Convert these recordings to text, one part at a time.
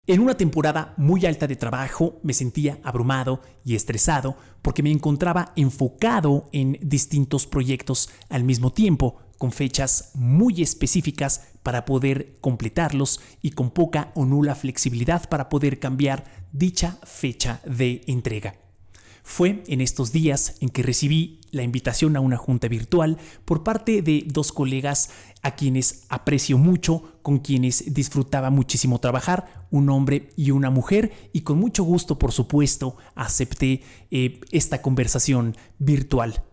En una temporada muy alta de trabajo me sentía abrumado y estresado porque me encontraba enfocado en distintos proyectos al mismo tiempo, con fechas muy específicas para poder completarlos y con poca o nula flexibilidad para poder cambiar dicha fecha de entrega. Fue en estos días en que recibí la invitación a una junta virtual por parte de dos colegas a quienes aprecio mucho, con quienes disfrutaba muchísimo trabajar, un hombre y una mujer, y con mucho gusto, por supuesto, acepté esta conversación virtual.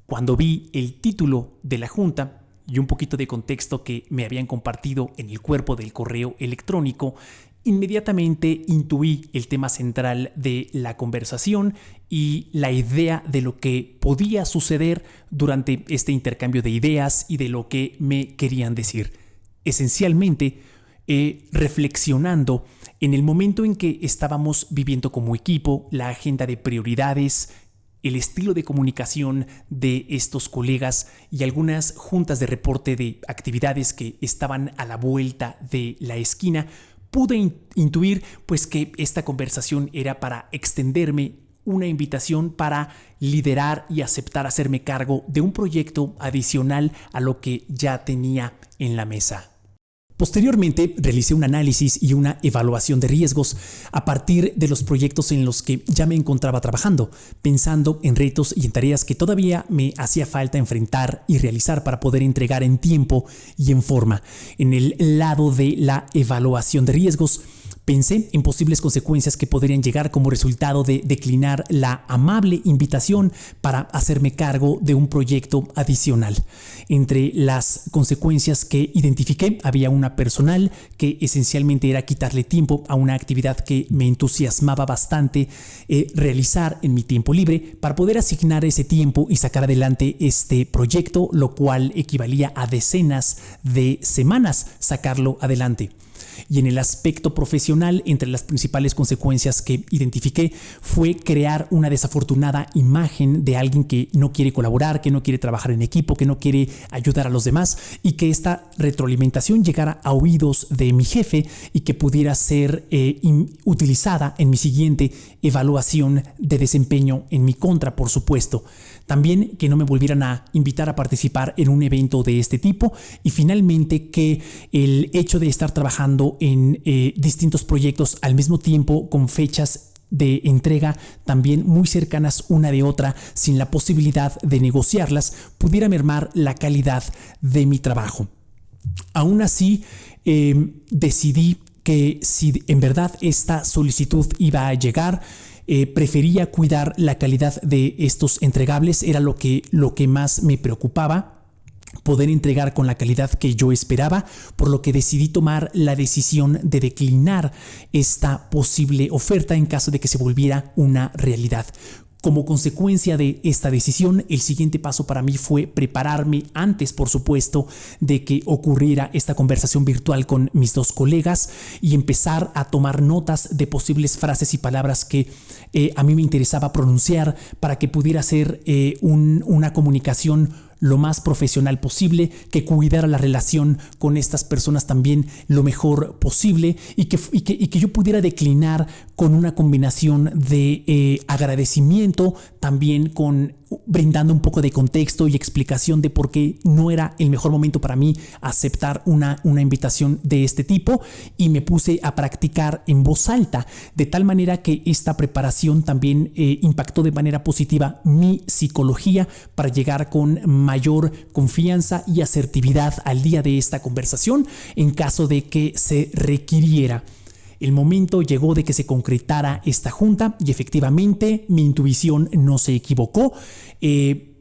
Cuando vi el título de la junta y un poquito de contexto que me habían compartido en el cuerpo del correo electrónico, inmediatamente intuí el tema central de la conversación y la idea de lo que podía suceder durante este intercambio de ideas y de lo que me querían decir. Esencialmente, reflexionando en el momento en que estábamos viviendo como equipo, la agenda de prioridades, el estilo de comunicación de estos colegas y algunas juntas de reporte de actividades que estaban a la vuelta de la esquina, pude intuir pues que esta conversación era para extenderme una invitación para liderar y aceptar hacerme cargo de un proyecto adicional a lo que ya tenía en la mesa. Posteriormente, realicé un análisis y una evaluación de riesgos a partir de los proyectos en los que ya me encontraba trabajando, pensando en retos y en tareas que todavía me hacía falta enfrentar y realizar para poder entregar en tiempo y en forma. En el lado de la evaluación de riesgos, pensé en posibles consecuencias que podrían llegar como resultado de declinar la amable invitación para hacerme cargo de un proyecto adicional. Entre las consecuencias que identifiqué había una personal, que esencialmente era quitarle tiempo a una actividad que me entusiasmaba bastante realizar en mi tiempo libre para poder asignar ese tiempo y sacar adelante este proyecto, lo cual equivalía a decenas de semanas sacarlo adelante. Y en el aspecto profesional, entre las principales consecuencias que identifiqué fue crear una desafortunada imagen de alguien que no quiere colaborar, que no quiere trabajar en equipo, que no quiere ayudar a los demás, y que esta retroalimentación llegara a oídos de mi jefe y que pudiera ser utilizada en mi siguiente evaluación de desempeño en mi contra, por supuesto. También que no me volvieran a invitar a participar en un evento de este tipo, y finalmente que el hecho de estar trabajando en distintos proyectos al mismo tiempo con fechas de entrega también muy cercanas una de otra, sin la posibilidad de negociarlas, pudiera mermar la calidad de mi trabajo. Aún así, decidí que si en verdad esta solicitud iba a llegar, prefería cuidar la calidad de estos entregables. Era lo que más me preocupaba, poder entregar con la calidad que yo esperaba, por lo que decidí tomar la decisión de declinar esta posible oferta en caso de que se volviera una realidad. Como consecuencia de esta decisión, el siguiente paso para mí fue prepararme antes, por supuesto, de que ocurriera esta conversación virtual con mis dos colegas y empezar a tomar notas de posibles frases y palabras que a mí me interesaba pronunciar para que pudiera ser una comunicación lo más profesional posible, que cuidara la relación con estas personas también lo mejor posible y que yo pudiera declinar con una combinación de agradecimiento, también con brindando un poco de contexto y explicación de por qué no era el mejor momento para mí aceptar una invitación de este tipo, y me puse a practicar en voz alta, de tal manera que esta preparación también impactó de manera positiva mi psicología para llegar con mayor confianza y asertividad al día de esta conversación en caso de que se requiriera. El momento llegó de que se concretara esta junta y efectivamente mi intuición no se equivocó.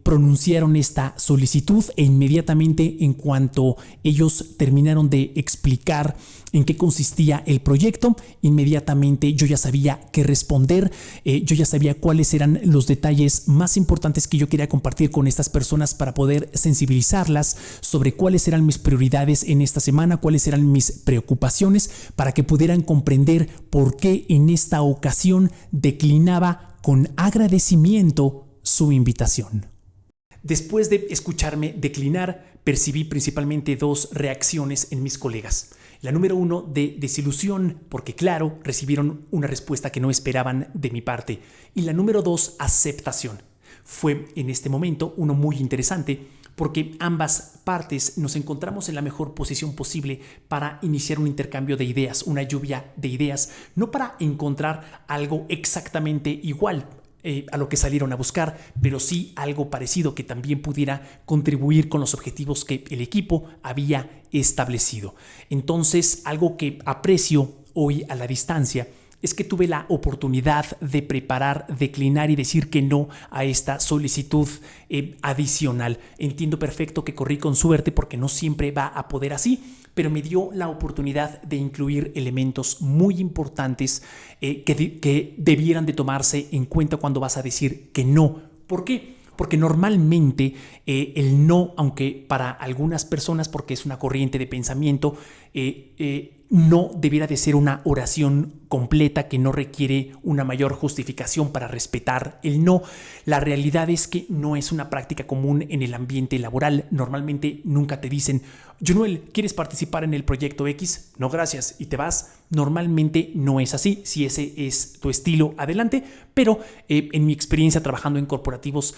Pronunciaron esta solicitud e inmediatamente, en cuanto ellos terminaron de explicar en qué consistía el proyecto, inmediatamente yo ya sabía qué responder. Yo ya sabía cuáles eran los detalles más importantes que yo quería compartir con estas personas para poder sensibilizarlas sobre cuáles eran mis prioridades en esta semana, cuáles eran mis preocupaciones, para que pudieran comprender por qué en esta ocasión declinaba con agradecimiento su invitación. Después de escucharme declinar, percibí principalmente dos reacciones en mis colegas. La número 1 de desilusión, porque claro, recibieron una respuesta que no esperaban de mi parte. Y la número 2, aceptación. Fue en este momento uno muy interesante porque ambas partes nos encontramos en la mejor posición posible para iniciar un intercambio de ideas, una lluvia de ideas, no para encontrar algo exactamente igual a lo que salieron a buscar, pero sí algo parecido que también pudiera contribuir con los objetivos que el equipo había establecido. Entonces, algo que aprecio hoy a la distancia es que tuve la oportunidad de preparar, declinar y decir que no a esta solicitud adicional. Entiendo perfecto que corrí con suerte porque no siempre va a poder así, pero me dio la oportunidad de incluir elementos muy importantes que debieran de tomarse en cuenta cuando vas a decir que no. ¿Por qué? Porque normalmente el no, aunque para algunas personas, porque es una corriente de pensamiento, no debiera de ser una oración completa que no requiere una mayor justificación para respetar el no. La realidad es que no es una práctica común en el ambiente laboral. Normalmente nunca te dicen, Junuel, ¿quieres participar en el proyecto X? No, gracias, y te vas. Normalmente no es así. Si ese es tu estilo, adelante. Pero en mi experiencia trabajando en corporativos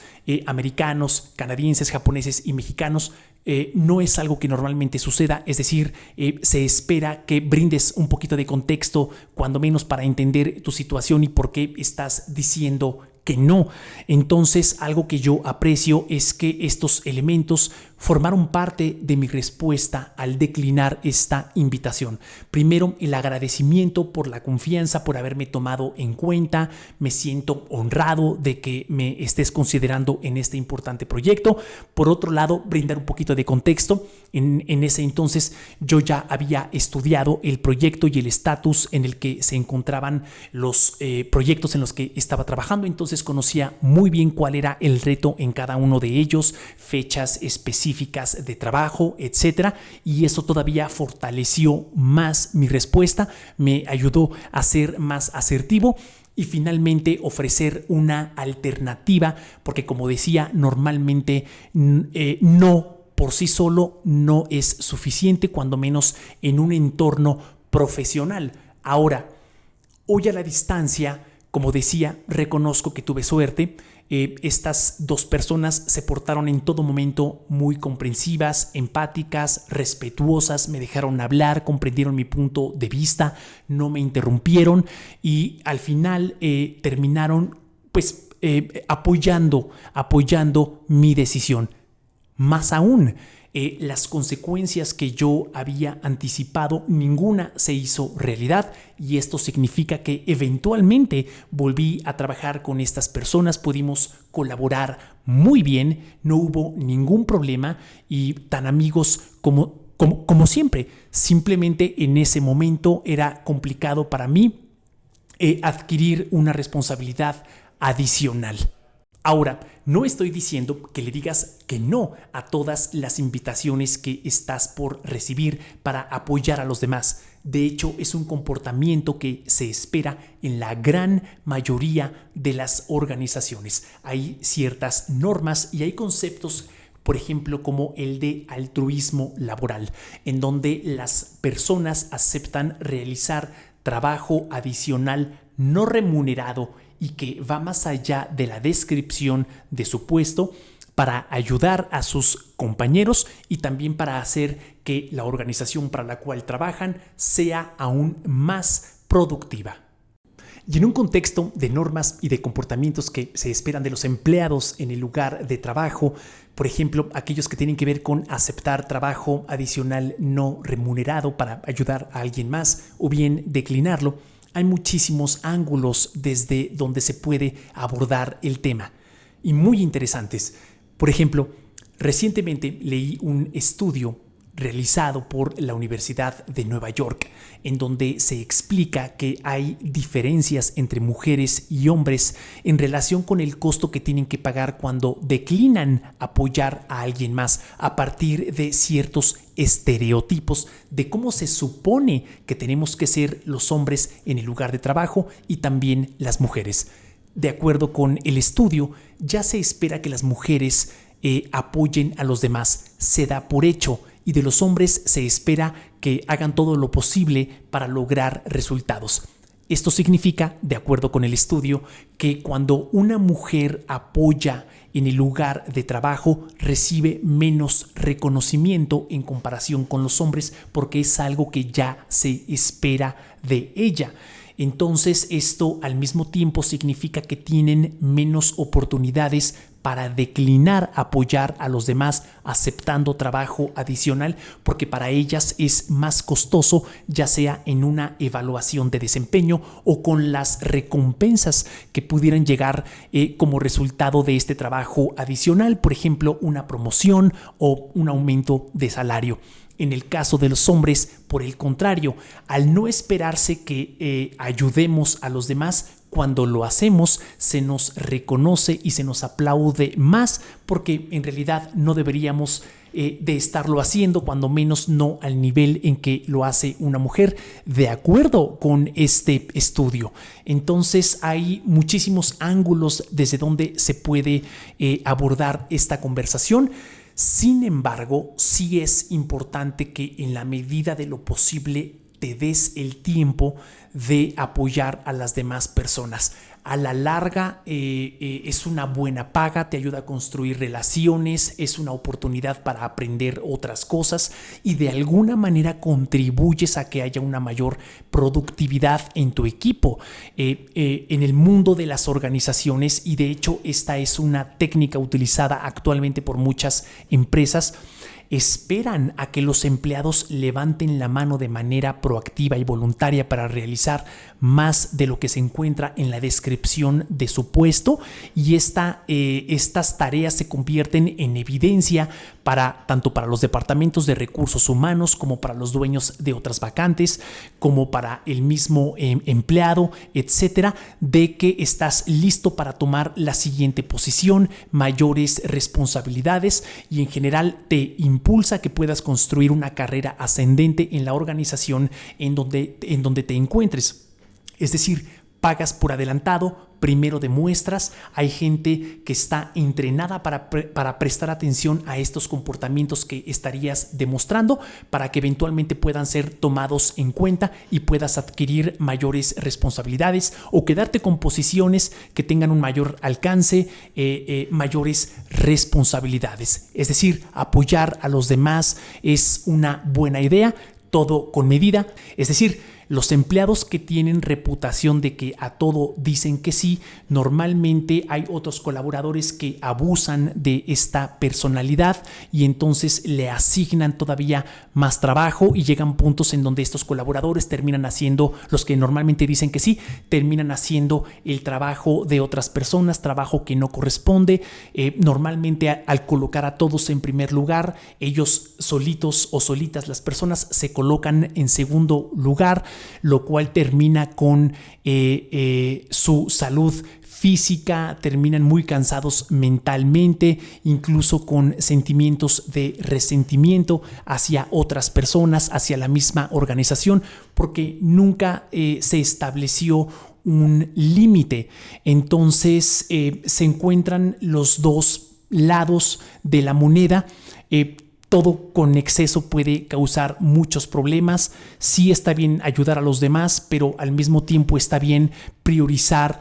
americanos, canadienses, japoneses y mexicanos, no es algo que normalmente suceda, es decir, se espera que brindes un poquito de contexto, cuando menos para entender tu situación y por qué estás diciendo que no. Entonces, algo que yo aprecio es que estos elementos formaron parte de mi respuesta al declinar esta invitación. Primero, el agradecimiento por la confianza, por haberme tomado en cuenta. Me siento honrado de que me estés considerando en este importante proyecto. Por otro lado, brindar un poquito de contexto. En ese entonces yo ya había estudiado el proyecto y el estatus en el que se encontraban los proyectos en los que estaba trabajando. Entonces conocía muy bien cuál era el reto en cada uno de ellos, fechas específicas de trabajo, etcétera, y eso todavía fortaleció más mi respuesta, me ayudó a ser más asertivo y finalmente ofrecer una alternativa, porque como decía, normalmente no por sí solo no es suficiente, cuando menos en un entorno profesional. Ahora, hoy a la distancia, como decía, reconozco que tuve suerte. Estas dos personas se portaron en todo momento muy comprensivas, empáticas, respetuosas, me dejaron hablar, comprendieron mi punto de vista, no me interrumpieron y al final terminaron pues apoyando mi decisión. Más aún, las consecuencias que yo había anticipado, ninguna se hizo realidad, y esto significa que eventualmente volví a trabajar con estas personas, pudimos colaborar muy bien, no hubo ningún problema y tan amigos como siempre. Simplemente en ese momento era complicado para mí adquirir una responsabilidad adicional. Ahora, no estoy diciendo que le digas que no a todas las invitaciones que estás por recibir para apoyar a los demás. De hecho, es un comportamiento que se espera en la gran mayoría de las organizaciones. Hay ciertas normas y hay conceptos, por ejemplo, como el de altruismo laboral, en donde las personas aceptan realizar trabajo adicional no remunerado y que va más allá de la descripción de su puesto para ayudar a sus compañeros y también para hacer que la organización para la cual trabajan sea aún más productiva. Y en un contexto de normas y de comportamientos que se esperan de los empleados en el lugar de trabajo, por ejemplo, aquellos que tienen que ver con aceptar trabajo adicional no remunerado para ayudar a alguien más o bien declinarlo, hay muchísimos ángulos desde donde se puede abordar el tema y muy interesantes. Por ejemplo, recientemente leí un estudio realizado por la Universidad de Nueva York, en donde se explica que hay diferencias entre mujeres y hombres en relación con el costo que tienen que pagar cuando declinan apoyar a alguien más a partir de ciertos estereotipos de cómo se supone que tenemos que ser los hombres en el lugar de trabajo y también las mujeres. De acuerdo con el estudio, ya se espera que las mujeres apoyen a los demás, se da por hecho, y de los hombres se espera que hagan todo lo posible para lograr resultados. Esto significa, de acuerdo con el estudio, que cuando una mujer apoya en el lugar de trabajo, recibe menos reconocimiento en comparación con los hombres porque es algo que ya se espera de ella. Entonces, esto al mismo tiempo significa que tienen menos oportunidades para declinar apoyar a los demás aceptando trabajo adicional, porque para ellas es más costoso, ya sea en una evaluación de desempeño o con las recompensas que pudieran llegar como resultado de este trabajo adicional, por ejemplo, una promoción o un aumento de salario. En el caso de los hombres, por el contrario, al no esperarse que ayudemos a los demás, cuando lo hacemos se nos reconoce y se nos aplaude más, porque en realidad no deberíamos de estarlo haciendo, cuando menos no al nivel en que lo hace una mujer, de acuerdo con este estudio. Entonces hay muchísimos ángulos desde donde se puede abordar esta conversación. Sin embargo, sí es importante que en la medida de lo posible te des el tiempo de apoyar a las demás personas. A la larga es una buena paga, te ayuda a construir relaciones, es una oportunidad para aprender otras cosas y de alguna manera contribuyes a que haya una mayor productividad en tu equipo. En el mundo de las organizaciones, y de hecho esta es una técnica utilizada actualmente por muchas empresas, esperan a que los empleados levanten la mano de manera proactiva y voluntaria para realizar más de lo que se encuentra en la descripción de su puesto, y estas tareas se convierten en evidencia tanto para los departamentos de recursos humanos como para los dueños de otras vacantes, como para el mismo empleado, etcétera, de que estás listo para tomar la siguiente posición, mayores responsabilidades, y en general te impulsa a que puedas construir una carrera ascendente en la organización en donde te encuentres. Es decir, pagas por adelantado, primero demuestras. Hay gente que está entrenada para prestar atención a estos comportamientos que estarías demostrando para que eventualmente puedan ser tomados en cuenta y puedas adquirir mayores responsabilidades o quedarte con posiciones que tengan un mayor alcance, mayores responsabilidades. Es decir, apoyar a los demás es una buena idea, todo con medida. Es decir, los empleados que tienen reputación de que a todo dicen que sí, normalmente hay otros colaboradores que abusan de esta personalidad y entonces le asignan todavía más trabajo y llegan puntos en donde estos colaboradores terminan haciendo, los que normalmente dicen que sí, terminan haciendo el trabajo de otras personas, trabajo que no corresponde. Normalmente al colocar a todos en primer lugar, ellos solitos o solitas, las personas se colocan en segundo lugar, lo cual termina con su salud física, terminan muy cansados mentalmente, incluso con sentimientos de resentimiento hacia otras personas, hacia la misma organización, porque nunca se estableció un límite. Entonces se encuentran los dos lados de la moneda. Todo con exceso puede causar muchos problemas. Sí está bien ayudar a los demás, pero al mismo tiempo está bien priorizar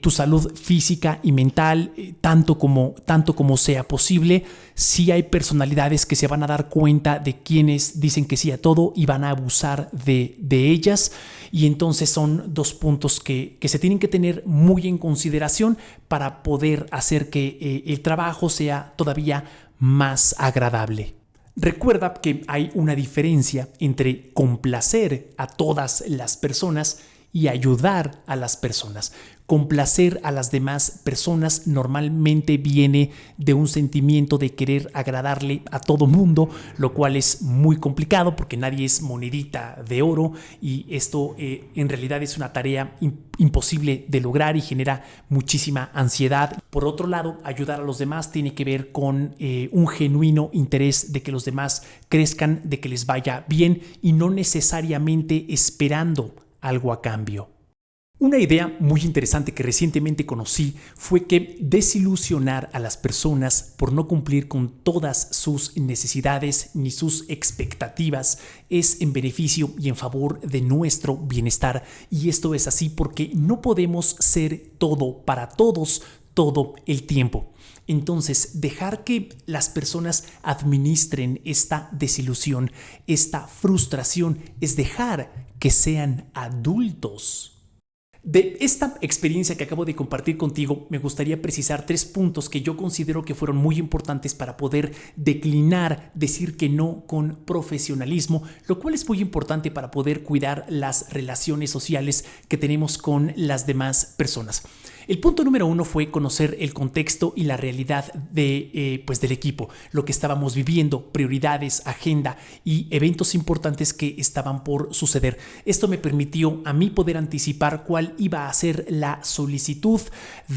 tu salud física y mental tanto como sea posible. Sí hay personalidades que se van a dar cuenta de quienes dicen que sí a todo y van a abusar de ellas. Y entonces son dos puntos que se tienen que tener muy en consideración para poder hacer que el trabajo sea todavía más agradable. Recuerda que hay una diferencia entre complacer a todas las personas y ayudar a las personas. Complacer a las demás personas normalmente viene de un sentimiento de querer agradarle a todo mundo, lo cual es muy complicado porque nadie es monedita de oro y esto en realidad es una tarea imposible de lograr y genera muchísima ansiedad. Por otro lado, ayudar a los demás tiene que ver con un genuino interés de que los demás crezcan, de que les vaya bien y no necesariamente esperando algo a cambio. Una idea muy interesante que recientemente conocí fue que desilusionar a las personas por no cumplir con todas sus necesidades ni sus expectativas es en beneficio y en favor de nuestro bienestar. Y esto es así porque no podemos ser todo para todos todo el tiempo. Entonces, dejar que las personas administren esta desilusión, esta frustración, es dejar que sean adultos. De esta experiencia que acabo de compartir contigo, me gustaría precisar 3 puntos que yo considero que fueron muy importantes para poder declinar, decir que no con profesionalismo, lo cual es muy importante para poder cuidar las relaciones sociales que tenemos con las demás personas. El punto número 1 fue conocer el contexto y la realidad del equipo, lo que estábamos viviendo, prioridades, agenda y eventos importantes que estaban por suceder. Esto me permitió a mí poder anticipar cuál iba a ser la solicitud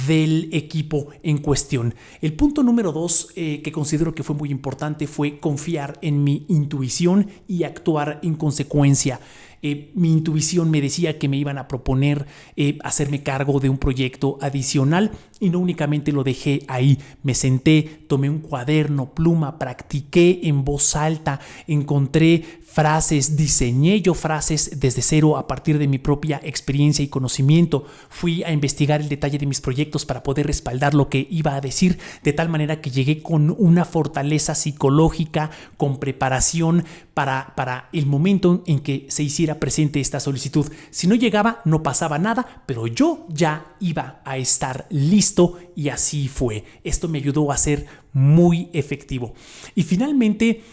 del equipo en cuestión. El punto número 2 que considero que fue muy importante fue confiar en mi intuición y actuar en consecuencia. Mi intuición me decía que me iban a proponer hacerme cargo de un proyecto adicional y no únicamente lo dejé ahí. Me senté, tomé un cuaderno, pluma, practiqué en voz alta, encontré frases, diseñé yo frases desde cero a partir de mi propia experiencia y conocimiento. Fui a investigar el detalle de mis proyectos para poder respaldar lo que iba a decir, de tal manera que llegué con una fortaleza psicológica, con preparación para el momento en que se hiciera presente esta solicitud. Si no llegaba, no pasaba nada, pero yo ya iba a estar listo y así fue. Esto me ayudó a ser muy efectivo. Y finalmente,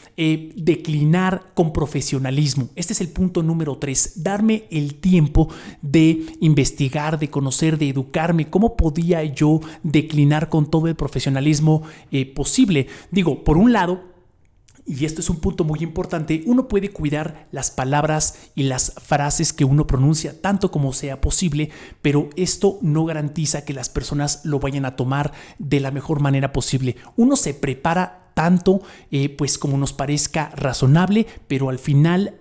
declinar con profesionalismo. Este es el punto número 3. Darme el tiempo de investigar, de conocer, de educarme. ¿Cómo podía yo declinar con todo el profesionalismo posible? Digo, por un lado, y esto es un punto muy importante, uno puede cuidar las palabras y las frases que uno pronuncia tanto como sea posible, pero esto no garantiza que las personas lo vayan a tomar de la mejor manera posible. Uno se prepara tanto pues como nos parezca razonable, pero al final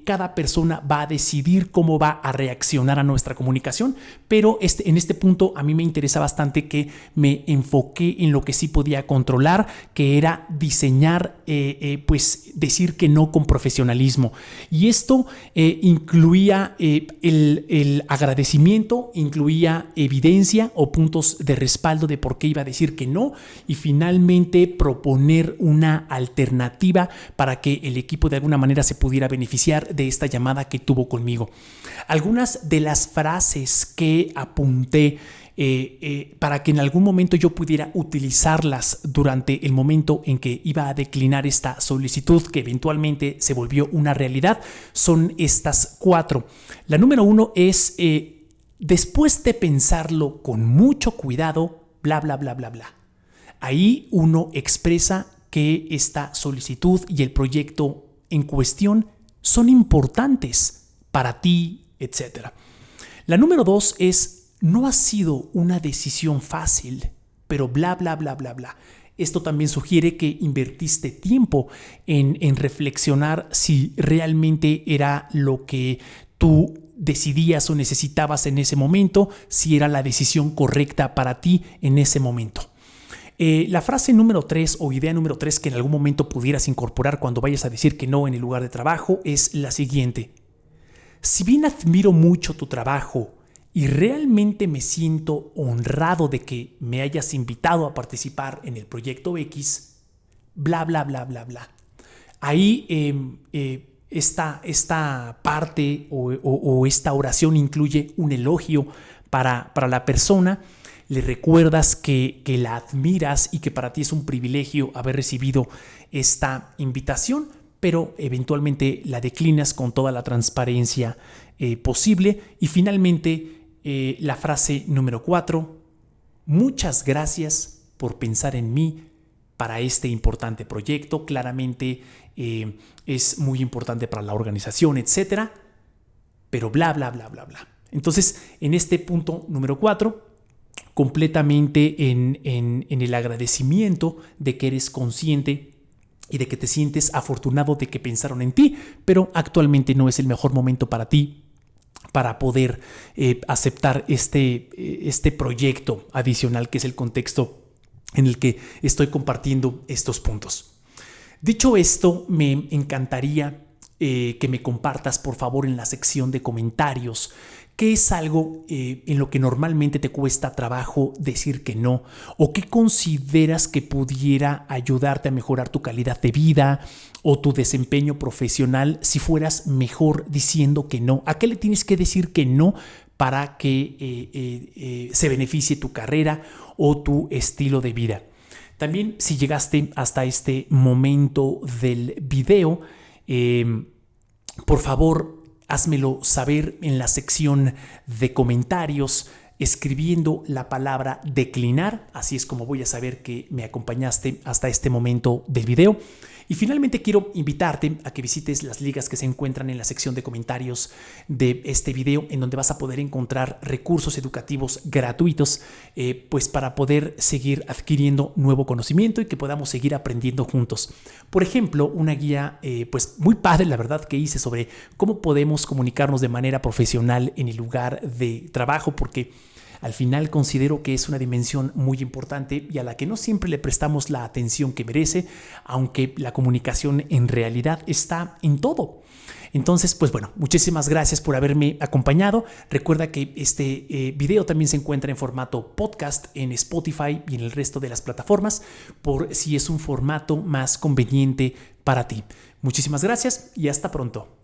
cada persona va a decidir cómo va a reaccionar a nuestra comunicación, pero en este punto a mí me interesa bastante que me enfoqué en lo que sí podía controlar, que era diseñar, pues decir que no con profesionalismo, y esto incluía el agradecimiento, incluía evidencia o puntos de respaldo de por qué iba a decir que no, y finalmente proponer una alternativa para que el equipo de alguna manera se pudiera beneficiar de esta llamada que tuvo conmigo. Algunas de las frases que apunté para que en algún momento yo pudiera utilizarlas durante el momento en que iba a declinar esta solicitud que eventualmente se volvió una realidad son estas 4. La número 1 es después de pensarlo con mucho cuidado, bla, bla, bla, bla, bla. Ahí uno expresa que esta solicitud y el proyecto en cuestión son importantes para ti, etc. La número 2 es, no ha sido una decisión fácil, pero bla, bla, bla, bla, bla. Esto también sugiere que invertiste tiempo en reflexionar si realmente era lo que tú decidías o necesitabas en ese momento, si era la decisión correcta para ti en ese momento. La frase número 3 o idea número 3 que en algún momento pudieras incorporar cuando vayas a decir que no en el lugar de trabajo es la siguiente. Si bien admiro mucho tu trabajo y realmente me siento honrado de que me hayas invitado a participar en el proyecto X, bla, bla, bla, bla, bla. Ahí esta parte o esta oración incluye un elogio para la persona. Le recuerdas que la admiras y que para ti es un privilegio haber recibido esta invitación, pero eventualmente la declinas con toda la transparencia posible. Y finalmente, la frase número 4, muchas gracias por pensar en mí para este importante proyecto. Claramente es muy importante para la organización, etcétera, pero bla, bla, bla, bla, bla. Entonces, en este punto número 4, completamente en el agradecimiento de que eres consciente y de que te sientes afortunado de que pensaron en ti, pero actualmente no es el mejor momento para ti para poder aceptar este proyecto adicional que es el contexto en el que estoy compartiendo estos puntos. Dicho esto, me encantaría que me compartas, por favor, en la sección de comentarios qué es algo en lo que normalmente te cuesta trabajo decir que no, o qué consideras que pudiera ayudarte a mejorar tu calidad de vida o tu desempeño profesional si fueras mejor diciendo que no. ¿A qué le tienes que decir que no para que se beneficie tu carrera o tu estilo de vida? También, si llegaste hasta este momento del video, por favor, házmelo saber en la sección de comentarios escribiendo la palabra declinar. Así es como voy a saber que me acompañaste hasta este momento del video. Y finalmente quiero invitarte a que visites las ligas que se encuentran en la sección de comentarios de este video, en donde vas a poder encontrar recursos educativos gratuitos, pues para poder seguir adquiriendo nuevo conocimiento y que podamos seguir aprendiendo juntos. Por ejemplo, una guía pues muy padre, la verdad, que hice sobre cómo podemos comunicarnos de manera profesional en el lugar de trabajo, porque al final considero que es una dimensión muy importante y a la que no siempre le prestamos la atención que merece, aunque la comunicación en realidad está en todo. Entonces, pues bueno, muchísimas gracias por haberme acompañado. Recuerda que este video también se encuentra en formato podcast en Spotify y en el resto de las plataformas, por si es un formato más conveniente para ti. Muchísimas gracias y hasta pronto.